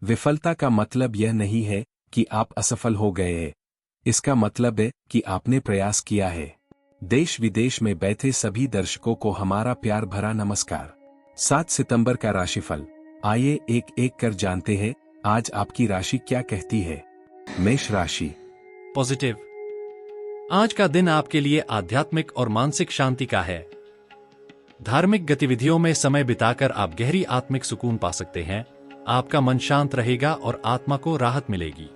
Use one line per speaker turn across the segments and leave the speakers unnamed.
विफलता का मतलब यह नहीं है कि आप असफल हो गए हैं। इसका मतलब है कि आपने प्रयास किया है। देश विदेश में बैठे सभी दर्शकों को हमारा प्यार भरा नमस्कार। 7 सितंबर का राशिफल। आइए एक एक कर जानते हैं आज आपकी राशि क्या कहती है। मेष राशि।
पॉजिटिव। आज का दिन आपके लिए आध्यात्मिक और मानसिक शांति का है। धार्मिक गतिविधियों में समय बिताकर आप गहरी आत्मिक सुकून पा सकते हैं। आपका मन शांत रहेगा और आत्मा को राहत मिलेगी।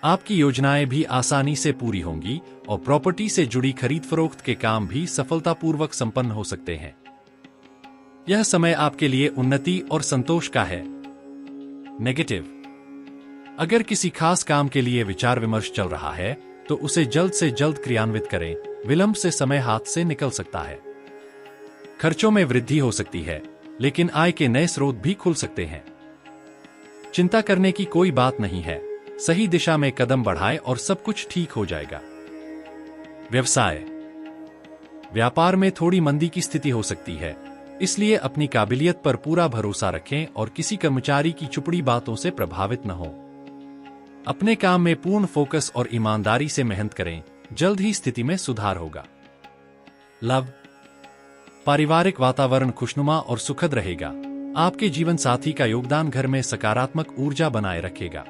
आपकी योजनाएं भी आसानी से पूरी होंगी और प्रॉपर्टी से जुड़ी खरीद फरोख्त के काम भी सफलतापूर्वक संपन्न हो सकते हैं। यह समय आपके लिए उन्नति और संतोष का है। नेगेटिव। अगर किसी खास काम के लिए विचार विमर्श चल रहा है तो उसे जल्द से जल्द क्रियान्वित करें, विलंब से समय हाथ से निकल सकता है। खर्चों में वृद्धि हो सकती है, लेकिन आय के नए स्रोत भी खुल सकते हैं। चिंता करने की कोई बात नहीं है, सही दिशा में कदम बढ़ाएं और सब कुछ ठीक हो जाएगा। व्यवसाय। व्यापार में थोड़ी मंदी की स्थिति हो सकती है, इसलिए अपनी काबिलियत पर पूरा भरोसा रखें और किसी कर्मचारी की चुपड़ी बातों से प्रभावित न हो। अपने काम में पूर्ण फोकस और ईमानदारी से मेहनत करें, जल्द ही स्थिति में सुधार होगा। लव। पारिवारिक वातावरण खुशनुमा और सुखद रहेगा। आपके जीवन साथी का योगदान घर में सकारात्मक ऊर्जा बनाए रखेगा।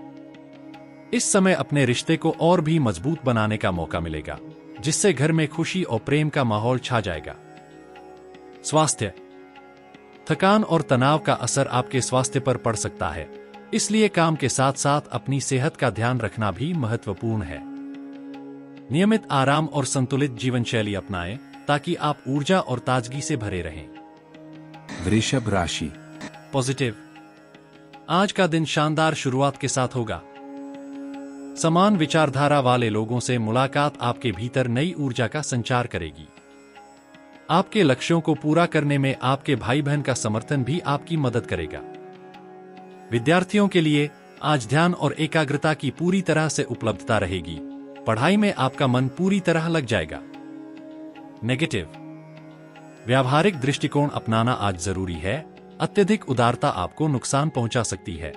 इस समय अपने रिश्ते को और भी मजबूत बनाने का मौका मिलेगा, जिससे घर में खुशी और प्रेम का माहौल छा जाएगा। स्वास्थ्य। थकान और तनाव का असर आपके स्वास्थ्य पर पड़ सकता है, इसलिए काम के साथ साथ अपनी सेहत का ध्यान रखना भी महत्वपूर्ण है। नियमित आराम और संतुलित जीवन शैली अपनाएं ताकि आप ऊर्जा और ताजगी से भरे रहें।
वृषभ राशि।
पॉजिटिव। आज का दिन शानदार शुरुआत के साथ होगा। समान विचारधारा वाले लोगों से मुलाकात आपके भीतर नई ऊर्जा का संचार करेगी। आपके लक्ष्यों को पूरा करने में आपके भाई बहन का समर्थन भी आपकी मदद करेगा। विद्यार्थियों के लिए आज ध्यान और एकाग्रता की पूरी तरह से उपलब्धता रहेगी। पढ़ाई में आपका मन पूरी तरह लग जाएगा। नेगेटिव। व्यावहारिक दृष्टिकोण अपनाना आज जरूरी है। अत्यधिक उदारता आपको नुकसान पहुंचा सकती है।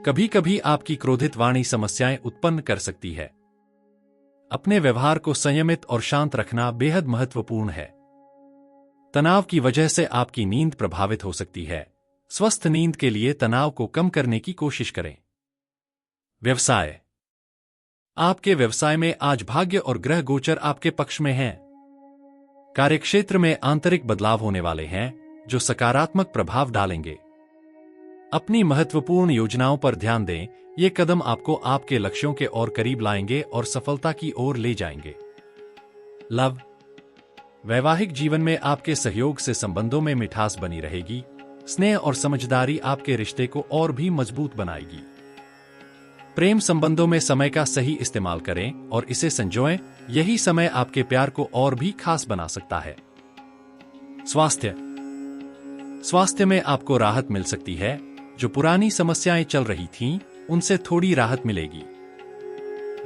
कभी कभी आपकी क्रोधित वाणी समस्याएं उत्पन्न कर सकती है। अपने व्यवहार को संयमित और शांत रखना बेहद महत्वपूर्ण है। तनाव की वजह से आपकी नींद प्रभावित हो सकती है। स्वस्थ नींद के लिए तनाव को कम करने की कोशिश करें। व्यवसाय। आपके व्यवसाय में आज भाग्य और ग्रह गोचर आपके पक्ष में हैं। कार्यक्षेत्र में आंतरिक बदलाव होने वाले हैं, जो सकारात्मक प्रभाव डालेंगे। अपनी महत्वपूर्ण योजनाओं पर ध्यान दें, ये कदम आपको आपके लक्ष्यों के और करीब लाएंगे और सफलता की ओर ले जाएंगे। लव। वैवाहिक जीवन में आपके सहयोग से संबंधों में मिठास बनी रहेगी। स्नेह और समझदारी आपके रिश्ते को और भी मजबूत बनाएगी। प्रेम संबंधों में समय का सही इस्तेमाल करें और इसे संजोएं, यही समय आपके प्यार को और भी खास बना सकता है। स्वास्थ्य। स्वास्थ्य में आपको राहत मिल सकती है। जो पुरानी समस्याएं चल रही थीं, उनसे थोड़ी राहत मिलेगी।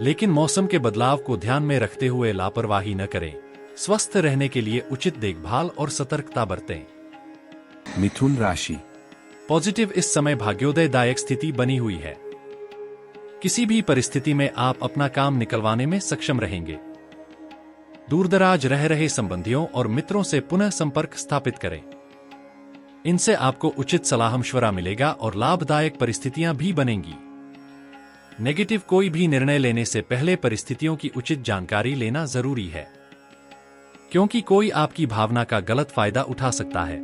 लेकिन मौसम के बदलाव को ध्यान में रखते हुए लापरवाही न करें। स्वस्थ रहने के लिए उचित देखभाल और सतर्कता बरतें।
मिथुन राशि।
पॉजिटिव। इस समय भाग्योदयदायक स्थिति बनी हुई है। किसी भी परिस्थिति में आप अपना काम निकलवाने में सक्षम रहेंगे। दूरदराज रह रहे संबंधियों और मित्रों से पुनः संपर्क स्थापित करें। इनसे आपको उचित सलाह मशवरा मिलेगा और लाभदायक परिस्थितियां भी बनेंगी। नेगेटिव। कोई भी निर्णय लेने से पहले परिस्थितियों की उचित जानकारी लेना जरूरी है, क्योंकि कोई आपकी भावना का गलत फायदा उठा सकता है।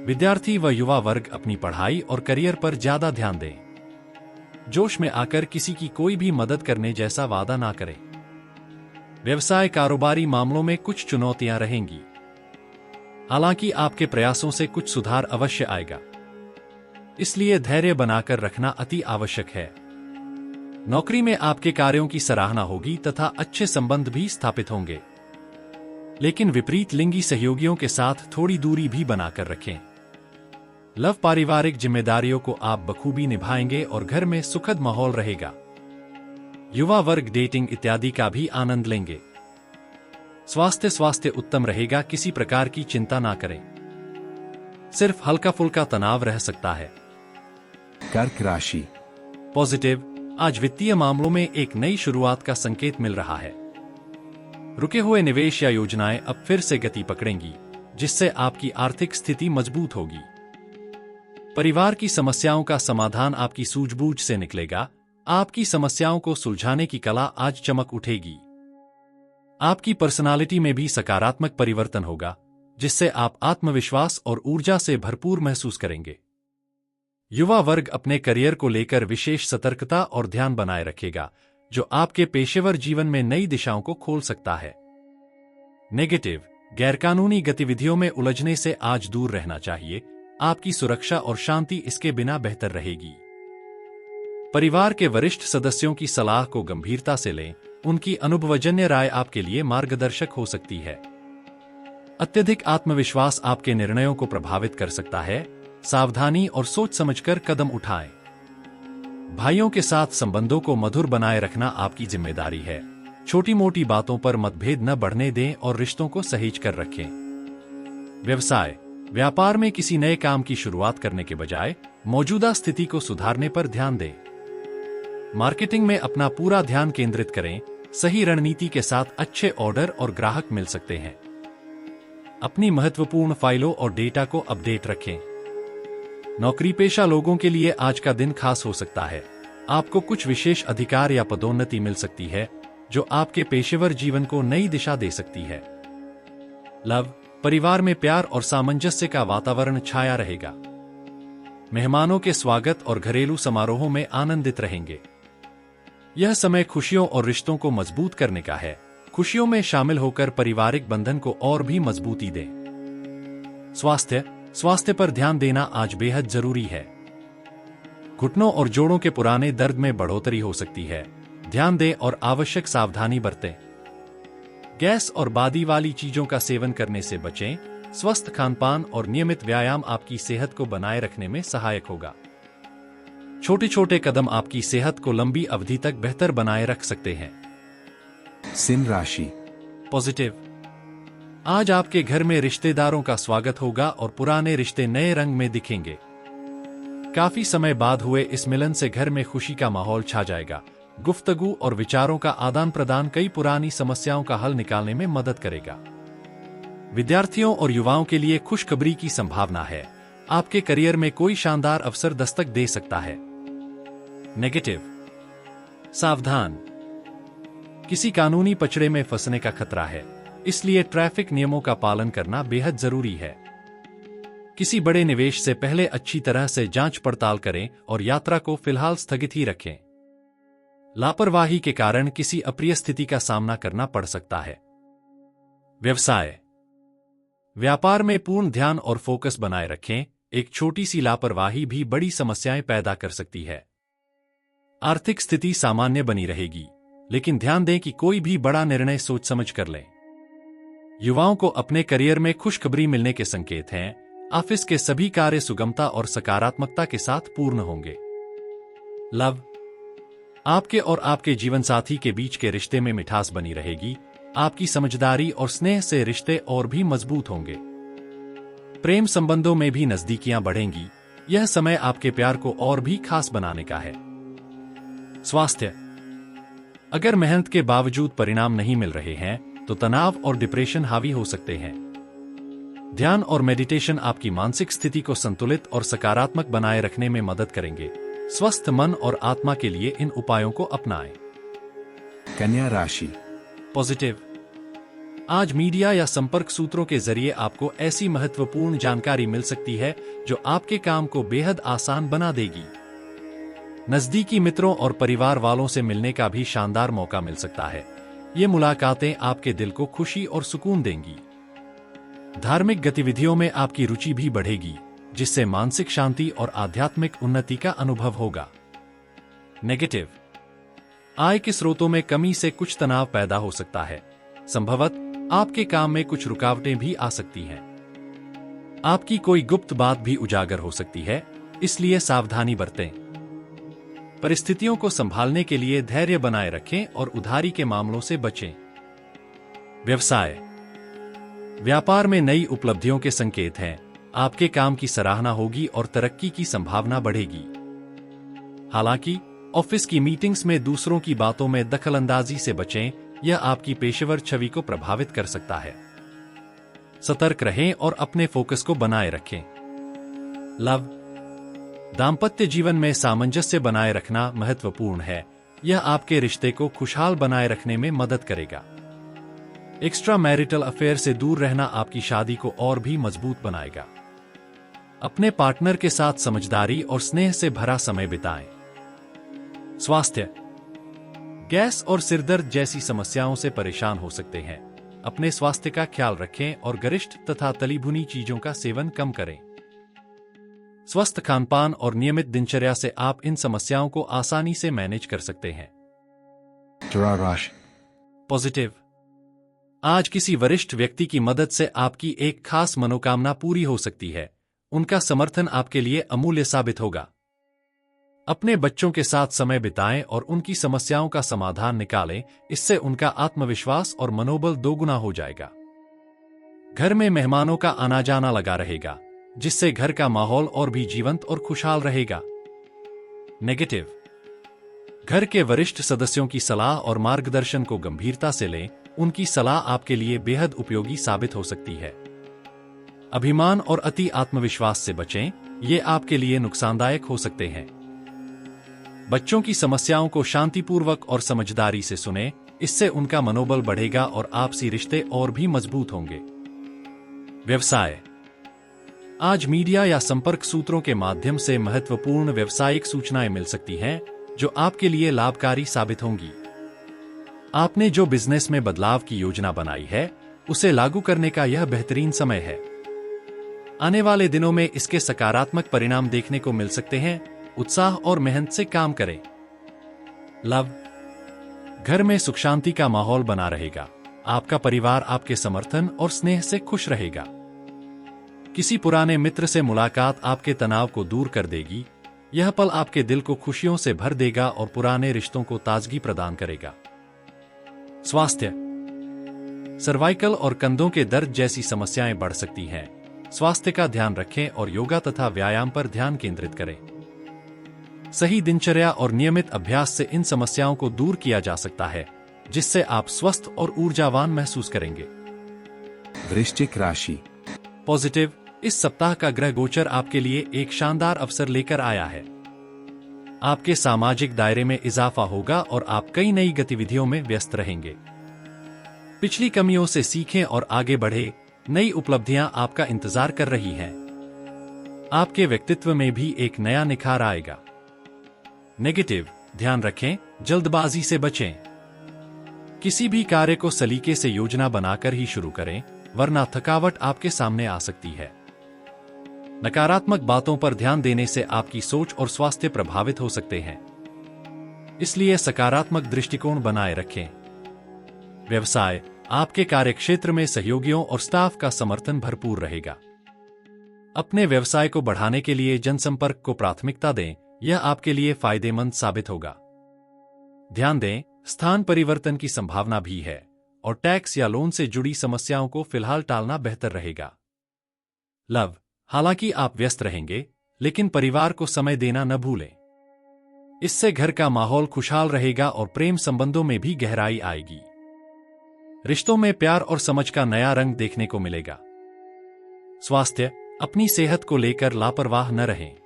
विद्यार्थी व युवा वर्ग अपनी पढ़ाई और करियर पर ज्यादा ध्यान दें। जोश में आकर किसी की कोई भी मदद करने जैसा वादा ना करें। व्यवसाय कारोबारी मामलों में कुछ चुनौतियां रहेंगी, हालांकि आपके प्रयासों से कुछ सुधार अवश्य आएगा, इसलिए धैर्य बनाकर रखना अति आवश्यक है। नौकरी में आपके कार्यों की सराहना होगी तथा अच्छे संबंध भी स्थापित होंगे, लेकिन विपरीत लिंगी सहयोगियों के साथ थोड़ी दूरी भी बनाकर रखें। लव। पारिवारिक जिम्मेदारियों को आप बखूबी निभाएंगे और घर में सुखद माहौल रहेगा। युवा वर्ग डेटिंग इत्यादि का भी आनंद लेंगे। स्वास्थ्य उत्तम रहेगा। किसी प्रकार की चिंता ना करें, सिर्फ हल्का फुल्का तनाव रह सकता है।
कर्क राशि।
पॉजिटिव, आज वित्तीय मामलों में एक नई शुरुआत का संकेत मिल रहा है। रुके हुए निवेश या योजनाएं अब फिर से गति पकड़ेंगी, जिससे आपकी आर्थिक स्थिति मजबूत होगी। परिवार की समस्याओं का समाधान आपकी सूझबूझ से निकलेगा। आपकी समस्याओं को सुलझाने की कला आज चमक उठेगी। आपकी पर्सनालिटी में भी सकारात्मक परिवर्तन होगा, जिससे आप आत्मविश्वास और ऊर्जा से भरपूर महसूस करेंगे। युवा वर्ग अपने करियर को लेकर विशेष सतर्कता और ध्यान बनाए रखेगा, जो आपके पेशेवर जीवन में नई दिशाओं को खोल सकता है। नेगेटिव, गैरकानूनी गतिविधियों में उलझने से आज दूर रहना चाहिए। आपकी सुरक्षा और शांति इसके बिना बेहतर रहेगी। परिवार के वरिष्ठ सदस्यों की सलाह को गंभीरता से लें। उनकी अनुभवजन्य राय आपके लिए मार्गदर्शक हो सकती है। अत्यधिक आत्मविश्वास आपके निर्णयों को प्रभावित कर सकता है। सावधानी और सोच समझकर कदम उठाएं। भाइयों के साथ संबंधों को मधुर बनाए रखना आपकी जिम्मेदारी है। छोटी मोटी बातों पर मतभेद न बढ़ने दें और रिश्तों को सहेज कर रखें। व्यवसाय, व्यापार में किसी नए काम की शुरुआत करने के बजाय मौजूदा स्थिति को सुधारने पर ध्यान दें। मार्केटिंग में अपना पूरा ध्यान केंद्रित करें। सही रणनीति के साथ अच्छे ऑर्डर और ग्राहक मिल सकते हैं। अपनी महत्वपूर्ण फाइलों और डेटा को अपडेट रखें। नौकरी पेशा लोगों के लिए आज का दिन खास हो सकता है। आपको कुछ विशेष अधिकार या पदोन्नति मिल सकती है, जो आपके पेशेवर जीवन को नई दिशा दे सकती है। लव, परिवार में प्यार और सामंजस्य का वातावरण छाया रहेगा। मेहमानों के स्वागत और घरेलू समारोहों में आनंदित रहेंगे। यह समय खुशियों और रिश्तों को मजबूत करने का है। खुशियों में शामिल होकर पारिवारिक बंधन को और भी मजबूती दें। स्वास्थ्य पर ध्यान देना आज बेहद जरूरी है। घुटनों और जोड़ों के पुराने दर्द में बढ़ोतरी हो सकती है। ध्यान दें और आवश्यक सावधानी बरतें। गैस और बादी वाली चीजों का सेवन करने से बचें। स्वस्थ खानपान और नियमित व्यायाम आपकी सेहत को बनाए रखने में सहायक होगा। छोटे छोटे कदम आपकी सेहत को लंबी अवधि तक बेहतर बनाए रख सकते हैं।
सिंह राशि।
पॉजिटिव, आज आपके घर में रिश्तेदारों का स्वागत होगा और पुराने रिश्ते नए रंग में दिखेंगे। काफी समय बाद हुए इस मिलन से घर में खुशी का माहौल छा जाएगा। गुफ्तगू और विचारों का आदान प्रदान कई पुरानी समस्याओं का हल निकालने में मदद करेगा। विद्यार्थियों और युवाओं के लिए खुशखबरी की संभावना है। आपके करियर में कोई शानदार अवसर दस्तक दे सकता है। नेगेटिव, सावधान, किसी कानूनी पचड़े में फंसने का खतरा है, इसलिए ट्रैफिक नियमों का पालन करना बेहद जरूरी है। किसी बड़े निवेश से पहले अच्छी तरह से जांच पड़ताल करें और यात्रा को फिलहाल स्थगित ही रखें। लापरवाही के कारण किसी अप्रिय स्थिति का सामना करना पड़ सकता है। व्यवसाय, व्यापार में पूर्ण ध्यान और फोकस बनाए रखें। एक छोटी सी लापरवाही भी बड़ी समस्याएं पैदा कर सकती है। आर्थिक स्थिति सामान्य बनी रहेगी, लेकिन ध्यान दें कि कोई भी बड़ा निर्णय सोच समझ कर लें। युवाओं को अपने करियर में खुशखबरी मिलने के संकेत हैं। ऑफिस के सभी कार्य सुगमता और सकारात्मकता के साथ पूर्ण होंगे। लव, आपके और आपके जीवनसाथी के बीच के रिश्ते में मिठास बनी रहेगी। आपकी समझदारी और स्नेह से रिश्ते और भी मजबूत होंगे। प्रेम संबंधों में भी नजदीकियां बढ़ेंगी। यह समय आपके प्यार को और भी खास बनाने का है। स्वास्थ्य, अगर मेहनत के बावजूद परिणाम नहीं मिल रहे हैं, तो तनाव और डिप्रेशन हावी हो सकते हैं। ध्यान और मेडिटेशन आपकी मानसिक स्थिति को संतुलित और सकारात्मक बनाए रखने में मदद करेंगे। स्वस्थ मन और आत्मा के लिए इन उपायों को अपनाएं।
कन्या राशि।
पॉजिटिव, आज मीडिया या संपर्क सूत्रों के जरिए आपको ऐसी महत्वपूर्ण जानकारी मिल सकती है जो आपके काम को बेहद आसान बना देगी। नजदीकी मित्रों और परिवार वालों से मिलने का भी शानदार मौका मिल सकता है। ये मुलाकातें आपके दिल को खुशी और सुकून देंगी। धार्मिक गतिविधियों में आपकी रुचि भी बढ़ेगी, जिससे मानसिक शांति और आध्यात्मिक उन्नति का अनुभव होगा। नेगेटिव, आय के स्रोतों में कमी से कुछ तनाव पैदा हो सकता है। संभवतः आपके काम में कुछ रुकावटें भी आ सकती हैं। आपकी कोई गुप्त बात भी उजागर हो सकती है, इसलिए सावधानी बरतें। परिस्थितियों को संभालने के लिए धैर्य बनाए रखें और उधारी के मामलों से बचें। व्यवसाय, व्यापार में नई उपलब्धियों के संकेत हैं। आपके काम की सराहना होगी और तरक्की की संभावना बढ़ेगी। हालांकि ऑफिस की मीटिंग्स में दूसरों की बातों में दखलंदाजी से बचें, यह आपकी पेशेवर छवि को प्रभावित कर सकता है। सतर्क रहें और अपने फोकस को बनाए रखें। लव, दाम्पत्य जीवन में सामंजस्य बनाए रखना महत्वपूर्ण है। यह आपके रिश्ते को खुशहाल बनाए रखने में मदद करेगा। एक्स्ट्रा मैरिटल अफेयर से दूर रहना आपकी शादी को और भी मजबूत बनाएगा। अपने पार्टनर के साथ समझदारी और स्नेह से भरा समय बिताएं। स्वास्थ्य, गैस और सिरदर्द जैसी समस्याओं से परेशान हो सकते हैं। अपने स्वास्थ्य का ख्याल रखें और गरिष्ठ तथा तली भुनी चीजों का सेवन कम करें। स्वस्थ खानपान और नियमित दिनचर्या से आप इन समस्याओं को आसानी से मैनेज कर सकते हैं। पॉजिटिव, आज किसी वरिष्ठ व्यक्ति की मदद से आपकी एक खास मनोकामना पूरी हो सकती है। उनका समर्थन आपके लिए अमूल्य साबित होगा। अपने बच्चों के साथ समय बिताएं और उनकी समस्याओं का समाधान निकालें। इससे उनका आत्मविश्वास और मनोबल दोगुना हो जाएगा। घर में मेहमानों का आना जाना लगा रहेगा, जिससे घर का माहौल और भी जीवंत और खुशहाल रहेगा। नेगेटिव, घर के वरिष्ठ सदस्यों की सलाह और मार्गदर्शन को गंभीरता से लें। उनकी सलाह आपके लिए बेहद उपयोगी साबित हो सकती है। अभिमान और अति आत्मविश्वास से बचें, ये आपके लिए नुकसानदायक हो सकते हैं। बच्चों की समस्याओं को शांतिपूर्वक और समझदारी से सुनें। इससे उनका मनोबल बढ़ेगा और आपसी रिश्ते और भी मजबूत होंगे। व्यवसाय, आज मीडिया या संपर्क सूत्रों के माध्यम से महत्वपूर्ण व्यावसायिक सूचनाएं मिल सकती हैं, जो आपके लिए लाभकारी साबित होंगी। आपने जो बिजनेस में बदलाव की योजना बनाई है, उसे लागू करने का यह बेहतरीन समय है। आने वाले दिनों में इसके सकारात्मक परिणाम देखने को मिल सकते हैं। उत्साह और मेहनत से काम करें। लव, घर में सुख शांति का माहौल बना रहेगा। आपका परिवार आपके समर्थन और स्नेह से खुश रहेगा। किसी पुराने मित्र से मुलाकात आपके तनाव को दूर कर देगी। यह पल आपके दिल को खुशियों से भर देगा और पुराने रिश्तों को ताजगी प्रदान करेगा। स्वास्थ्य, सर्वाइकल और कंधों के दर्द जैसी समस्याएं बढ़ सकती हैं। स्वास्थ्य का ध्यान रखें और योगा तथा व्यायाम पर ध्यान केंद्रित करें। सही दिनचर्या और नियमित अभ्यास से इन समस्याओं को दूर किया जा सकता है, जिससे आप स्वस्थ और ऊर्जावान महसूस करेंगे।
वृश्चिक राशि,
पॉजिटिव, इस सप्ताह का ग्रह गोचर आपके लिए एक शानदार अवसर लेकर आया है। आपके सामाजिक दायरे में इजाफा होगा और आप कई नई गतिविधियों में व्यस्त रहेंगे। पिछली कमियों से सीखें और आगे बढ़े। नई उपलब्धियां आपका इंतजार कर रही हैं। आपके व्यक्तित्व में भी एक नया निखार आएगा। नेगेटिव, ध्यान रखें, जल्दबाजी से बचें। किसी भी कार्य को सलीके से योजना बनाकर ही शुरू करें, वरना थकावट आपके सामने आ सकती है। नकारात्मक बातों पर ध्यान देने से आपकी सोच और स्वास्थ्य प्रभावित हो सकते हैं। इसलिए सकारात्मक दृष्टिकोण बनाए रखें। व्यवसाय, आपके कार्यक्षेत्र में सहयोगियों और स्टाफ का समर्थन भरपूर रहेगा। अपने व्यवसाय को बढ़ाने के लिए जनसंपर्क को प्राथमिकता दें। यह आपके लिए फायदेमंद साबित होगा। ध्यान दें, स्थान परिवर्तन की संभावना भी है और टैक्स या लोन से जुड़ी समस्याओं को फिलहाल टालना बेहतर रहेगा। लव, हालांकि आप व्यस्त रहेंगे, लेकिन परिवार को समय देना न भूलें। इससे घर का माहौल खुशहाल रहेगा और प्रेम संबंधों में भी गहराई आएगी। रिश्तों में प्यार और समझ का नया रंग देखने को मिलेगा। स्वास्थ्य, अपनी सेहत को लेकर लापरवाह न रहें।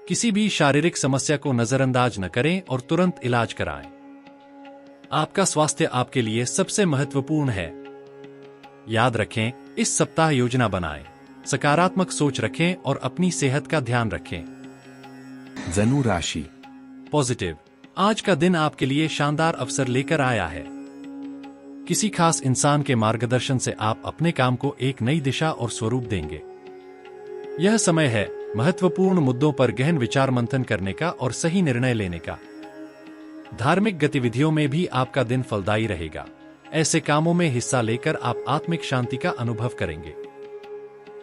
किसी भी शारीरिक समस्या को नजरअंदाज न करें और तुरंत इलाज कराएं। आपका स्वास्थ्य आपके लिए सबसे महत्वपूर्ण है। याद रखें, इस सप्ताह योजना बनाएं, सकारात्मक सोच रखें और अपनी सेहत का ध्यान रखें।
धनु राशि,
पॉजिटिव, आज का दिन आपके लिए शानदार अवसर लेकर आया है। किसी खास इंसान के मार्गदर्शन से आप अपने काम को एक नई दिशा और स्वरूप देंगे। यह समय है महत्वपूर्ण मुद्दों पर गहन विचार मंथन करने का और सही निर्णय लेने का। धार्मिक गतिविधियों में भी आपका दिन फलदायी रहेगा। ऐसे कामों में हिस्सा लेकर आप आत्मिक शांति का अनुभव करेंगे।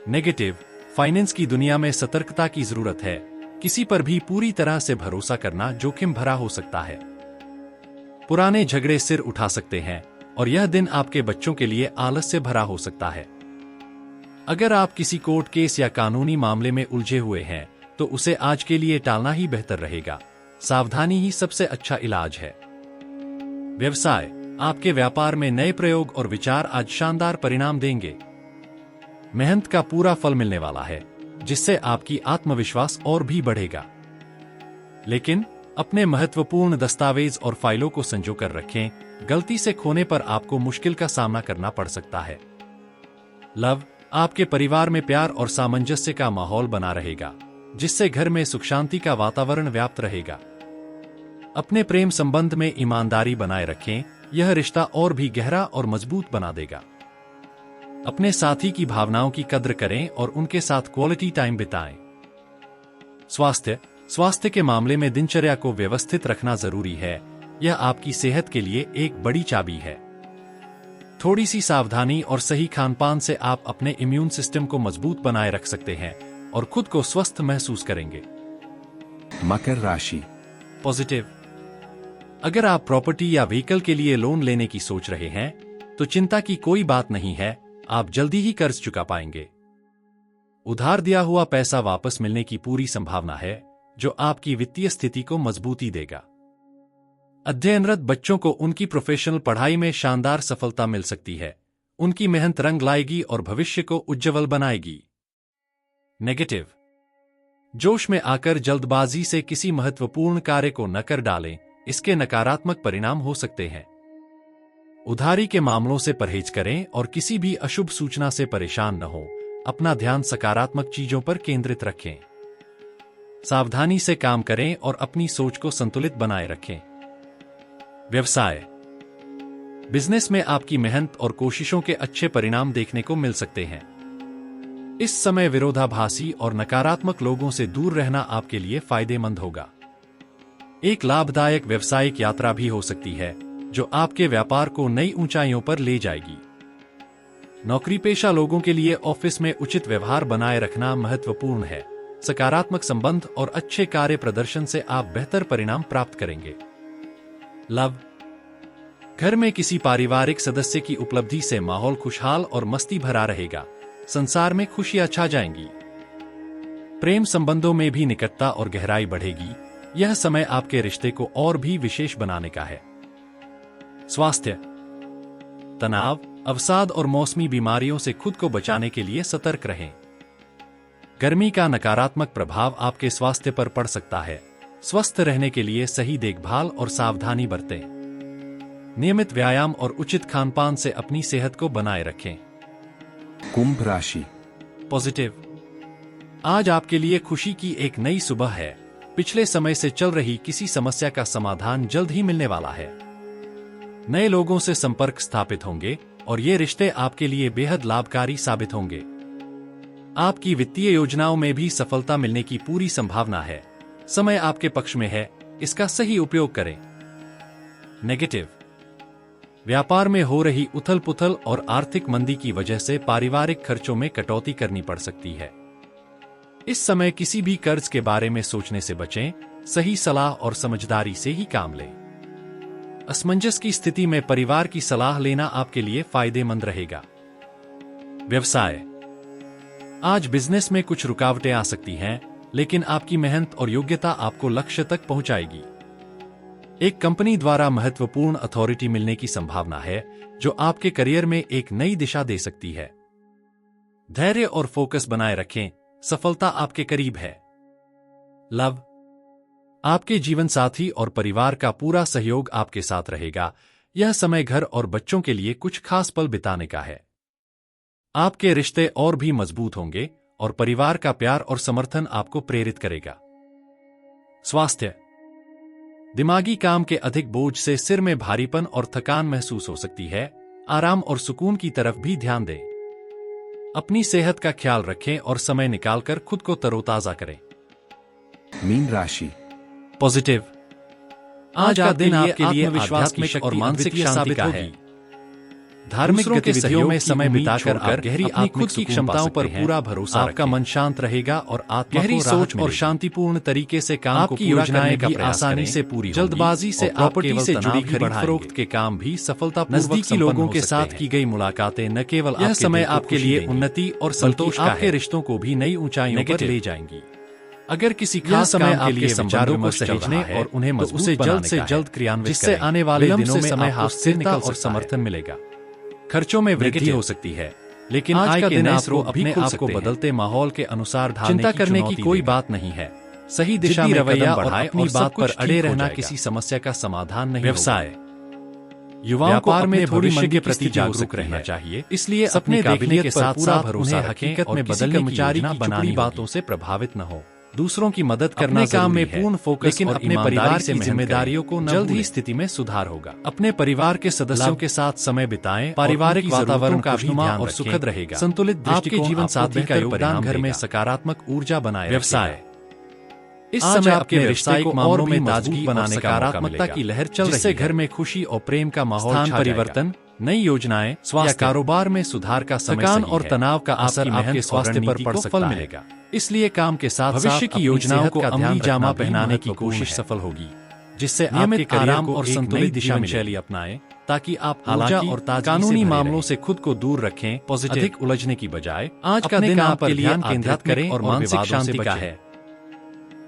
नेगेटिव, फाइनेंस की दुनिया में सतर्कता की जरूरत है। किसी पर भी पूरी तरह से भरोसा करना जोखिम भरा हो सकता है। पुराने झगड़े सिर उठा सकते हैं और यह दिन आपके बच्चों के लिए आलस्य भरा हो सकता है। अगर आप किसी कोर्ट केस या कानूनी मामले में उलझे हुए हैं, तो उसे आज के लिए टालना ही बेहतर रहेगा। सावधानी ही सबसे अच्छा इलाज है। व्यवसाय, आपके व्यापार में नए प्रयोग और विचार आज शानदार परिणाम देंगे। मेहनत का पूरा फल मिलने वाला है, जिससे आपकी आत्मविश्वास और भी बढ़ेगा। लेकिन अपने महत्वपूर्ण दस्तावेज और फाइलों को संजो कर रखें, गलती से खोने पर आपको मुश्किल का सामना करना पड़ सकता है। लव, आपके परिवार में प्यार और सामंजस्य का माहौल बना रहेगा, जिससे घर में सुख शांति का वातावरण व्याप्त रहेगा। अपने प्रेम संबंध में ईमानदारी बनाए रखें, यह रिश्ता और भी गहरा और मजबूत बना देगा। अपने साथी की भावनाओं की कद्र करें और उनके साथ क्वालिटी टाइम बिताएं। स्वास्थ्य के मामले में दिनचर्या को व्यवस्थित रखना जरूरी है। यह आपकी सेहत के लिए एक बड़ी चाबी है। थोड़ी सी सावधानी और सही खानपान से आप अपने इम्यून सिस्टम को मजबूत बनाए रख सकते हैं और खुद को स्वस्थ महसूस करेंगे।
मकर राशि।
पॉजिटिव, अगर आप प्रॉपर्टी या व्हीकल के लिए लोन लेने की सोच रहे हैं तो चिंता की कोई बात नहीं है, आप जल्दी ही कर्ज चुका पाएंगे। उधार दिया हुआ पैसा वापस मिलने की पूरी संभावना है, जो आपकी वित्तीय स्थिति को मजबूती देगा। अध्ययनरत बच्चों को उनकी प्रोफेशनल पढ़ाई में शानदार सफलता मिल सकती है। उनकी मेहनत रंग लाएगी और भविष्य को उज्ज्वल बनाएगी। नेगेटिव, जोश में आकर जल्दबाजी से किसी महत्वपूर्ण कार्य को न कर डालें, इसके नकारात्मक परिणाम हो सकते हैं। उधारी के मामलों से परहेज करें और किसी भी अशुभ सूचना से परेशान न हो। अपना ध्यान सकारात्मक चीजों पर केंद्रित रखें। सावधानी से काम करें और अपनी सोच को संतुलित बनाए रखें। व्यवसाय, बिजनेस में आपकी मेहनत और कोशिशों के अच्छे परिणाम देखने को मिल सकते हैं। इस समय विरोधाभासी और नकारात्मक लोगों से दूर रहना आपके लिए फायदेमंद होगा। एक लाभदायक व्यावसायिक यात्रा भी हो सकती है, जो आपके व्यापार को नई ऊंचाइयों पर ले जाएगी। नौकरी पेशा लोगों के लिए ऑफिस में उचित व्यवहार बनाए रखना महत्वपूर्ण है। सकारात्मक संबंध और अच्छे कार्य प्रदर्शन से आप बेहतर परिणाम प्राप्त करेंगे। लव, घर में किसी पारिवारिक सदस्य की उपलब्धि से माहौल खुशहाल और मस्ती भरा रहेगा। संसार में खुशियां छा जाएंगी। प्रेम संबंधों में भी निकटता और गहराई बढ़ेगी। यह समय आपके रिश्ते को और भी विशेष बनाने का है। स्वास्थ्य, तनाव, अवसाद और मौसमी बीमारियों से खुद को बचाने के लिए सतर्क रहें। गर्मी का नकारात्मक प्रभाव आपके स्वास्थ्य पर पड़ सकता है। स्वस्थ रहने के लिए सही देखभाल और सावधानी बरतें। नियमित व्यायाम और उचित खानपान से अपनी सेहत को बनाए रखें।
कुंभ राशि।
पॉजिटिव, आज आपके लिए खुशी की एक नई सुबह है। पिछले समय से चल रही किसी समस्या का समाधान जल्द ही मिलने वाला है। नए लोगों से संपर्क स्थापित होंगे और ये रिश्ते आपके लिए बेहद लाभकारी साबित होंगे। आपकी वित्तीय योजनाओं में भी सफलता मिलने की पूरी संभावना है। समय आपके पक्ष में है, इसका सही उपयोग करें। नेगेटिव, व्यापार में हो रही उथल पुथल और आर्थिक मंदी की वजह से पारिवारिक खर्चों में कटौती करनी पड़ सकती है। इस समय किसी भी कर्ज के बारे में सोचने से बचें। सही सलाह और समझदारी से ही काम लें। असमंजस की स्थिति में परिवार की सलाह लेना आपके लिए फायदेमंद रहेगा। व्यवसाय, आज बिजनेस में कुछ रुकावटें आ सकती हैं, लेकिन आपकी मेहनत और योग्यता आपको लक्ष्य तक पहुंचाएगी। एक कंपनी द्वारा महत्वपूर्ण अथॉरिटी मिलने की संभावना है, जो आपके करियर में एक नई दिशा दे सकती है। धैर्य और फोकस बनाए रखें, सफलता आपके करीब है। लव, आपके जीवन साथी और परिवार का पूरा सहयोग आपके साथ रहेगा। यह समय घर और बच्चों के लिए कुछ खास पल बिताने का है। आपके रिश्ते और भी मजबूत होंगे और परिवार का प्यार और समर्थन आपको प्रेरित करेगा। स्वास्थ्य, दिमागी काम के अधिक बोझ से सिर में भारीपन और थकान महसूस हो सकती है। आराम और सुकून की तरफ भी ध्यान दें। अपनी सेहत का ख्याल रखें और समय निकालकर खुद को तरोताजा करें।
मीन राशि।
पॉजिटिव, आज का दिन आपके लिए आध्यात्मिक और मानसिक शांति का है। धार्मिक गतिविधियों में समय बिताकर आप गहरी अपनी खुद की क्षमताओं पर पूरा भरोसा रखें। आपका मन शांत रहेगा और आत्मा गहरी सोच और शांतिपूर्ण तरीके से काम को पूरा करने भी आसानी से पूरी होगी। जल्दबाजी से प्रॉपर्टी से जुड़ी खरीद फरोख्त के काम भी सफलतापूर्वक नजदीकी लोगों के साथ की गई मुलाकातें न केवल यह समय आपके लिए उन्नति और संतोष आपके रिश्तों को भी नई ऊंचाइयों पर ले जाएंगी। अगर किसी खास
समय
काम के लिए
आपके
विचारों को
संबंधों को
सहेजने
सहेजने
और उन्हें
तो
मजबूत
उसे
बनाने
जल्द से
का है,
जल्द क्रियान्वित
जिससे
करें।
आने वाले
विलंब
दिनों
से
में
समय
आपको
हाथ से
स्थिरता
निकल
और
सकता है।
समर्थन मिलेगा। खर्चों में वृद्धि हो सकती है, लेकिन
आज
आज
का
के
दिन
नए
आप
स्रोत
अपने
अपने
आप
आप
को
को बदलते माहौल के अनुसार ढालने
चिंता
की
करने
चुनौती
की कोई
देगा।
बात नहीं है।
सही दिशा
जिद्दी
में
रवैया
कदम
और
बढ़ाएं
अपनी
और
बात
सब
पर
कुछ
अड़े
ठीक हो
रहना
जाएगा।
किसी समस्या का समाधान नहीं
व्यवसाय
होगा।
युवाओं को
व्यापार में
अपने
थोड़ी
भविष्य
मंदी
के
की
प्रति
स्थिति हो
जागरूक
सकती
रहना
है।
चाहिए,
इसलिए
अपनी
अपनी
काबिलियत
काबिलियत
पर
पर
पूरा
पूरा
भरोसा
भरोसा
रखें
हकीकत
और
में
किसी
बदलने की
कर्मचारी
योजना
की
बनानी
चुपड़ी बातों
होगी।
से प्रभावित न हो।
दूसरों की मदद करना
अपने काम में
जरूरी है,
पूर्ण फोकस
लेकिन
और
अपने परिवार
से
की
जिम्मेदारियों को न
जल्द ही
भूलें।
स्थिति में सुधार होगा।
अपने परिवार के सदस्यों के साथ समय बिताएं,
पारिवारिक वातावरण का भी
खुशनुमा
ध्यान
और
रखें।
सुखद रहेगा।
संतुलित
आपके
दृष्टिकोण
जीवन
आपको
साथी का
बेहतर
योगदान
परिणाम
घर में
देगा।
सकारात्मक ऊर्जा बनाए
व्यवसाय
रखेगा। इस
आज
समय
आपके
आपके
व्यवसायिक
व्यावसायिक
मामलों
मामलों
में
में
ताजगी
ताजगी
और
बनाने का मौका
सकारात्मकता
मिलेगा,
की लहर चल
जिससे
रही है।
घर में खुशी और प्रेम का माहौल
स्थान
छा
परिवर्तन,
नई योजनाएं, या
स्वास्थ्य,
कारोबार में सुधार का समय
थकान
सही
और
है।
तनाव का
असर
असर
आपके
आपके
स्वास्थ्य पर पड़ सकता
फल
है।
मिलेगा।
इसलिए काम के साथ
भविष्य की
अपनी
योजनाओं
सेहत
को
का
अमली
ध्यान
जामा
रखना भी
पहनाने की
महत्वपूर्ण
कोशिश
है।
सफल होगी,
जिससे
नियमित
आपके करियर
आराम
को
और
एक
संतुलित
नई
दिशा
जीवन
मिले।
शैली अपनाएं, ताकि आप
हालांकि
ऊर्जा और ताजगी
कानूनी
से भरे
मामलों
रहें।
से खुद को दूर रखें,
पॉजिटिव
अधिक उलझने की बजाय
आज का
अपने
दिन
काम
आपके
पर
लिए
ध्यान केंद्रित करें और मानसिक
विवादों से
शांति का
बचें।
है।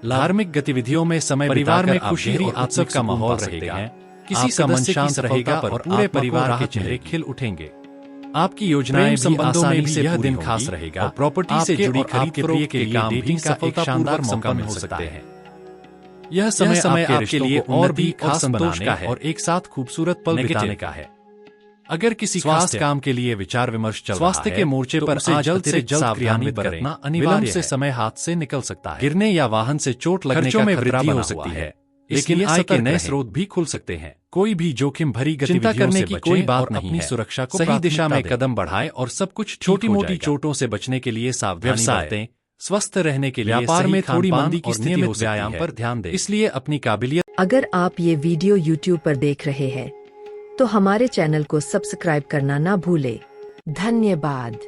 धार्मिक गतिविधियों में समय
परिवार
बिताकर
में
आप
खुशी
गहरी
और
उत्सव का
सुकून
माहौल
पा सकते
रहेगा।
हैं।
किसी
आपका मन
सदस्य की
शांत
सफलता
रहेगा
पर
और
पूरे
आत्मा को
परिवार के
राहत
चेहरे
मिलेगी।
खिल उठेंगे। आपकी योजनाएं
प्रेम
भी
संबंधों में
आसानी
भी
से
यह
पूरी
दिन
होंगी
खास रहेगा
और प्रॉपर्टी से
आपके
जुड़ी
और
खरीद
आपके
फरोख्त
प्रिय
के
के
लिए
काम भी
डेटिंग का एक
सफलतापूर्वक
शानदार मौका
संपन्न
मिल
हो
सकता
सकते
है।
हैं।
यह समय आपके लिए और
उन्नति
भी
और
और
संतोष
संतोष
का
का
है
और एक साथ खूबसूरत पल
नेगेटिव
बिताने का है। अगर किसी खास
स्वास्थ्य
काम के लिए विचार विमर्श चल रहा
स्वास्थ्य
है,
के मोर्चे
तो
पर
उसे
आज
जल्द से
अतिरिक्त
जल्द
सावधानी
क्रियान्वित
बरतना
करना
अनिवार्य
विलंब से
है।
समय हाथ से निकल सकता है।
गिरने या वाहन से चोट लगने
खर्चों
का
में
खतरा
वृद्धि
बना
हो
हुआ
सकती है,
लेकिन
लेकिन आय के
सतर्क
नए
रहें।
स्रोत भी खुल सकते हैं। कोई भी जोखिम भरी
चिंता
गतिविधियों
करने
से
की
बचें
कोई बात
और
नहीं
अपनी
है।
सुरक्षा को
सही दिशा
प्राथमिकता
में
दें।
कदम बढ़ाएं और सब कुछ
छोटी
ठीक हो
मोटी
जाएगा।
चोटों से बचने के लिए सावधानी
व्यवसाय
बरतें। स्वस्थ रहने के लिए
व्यापार
सही
में थोड़ी
खानपान
मंदी की
और
स्थिति
नियमित
हो सकती
व्यायाम
है।
पर ध्यान दें।
इसलिए अपनी काबिलियत
अगर आप ये वीडियो YouTube पर देख रहे हैं तो हमारे चैनल को सब्सक्राइब करना ना भूलें। धन्यवाद।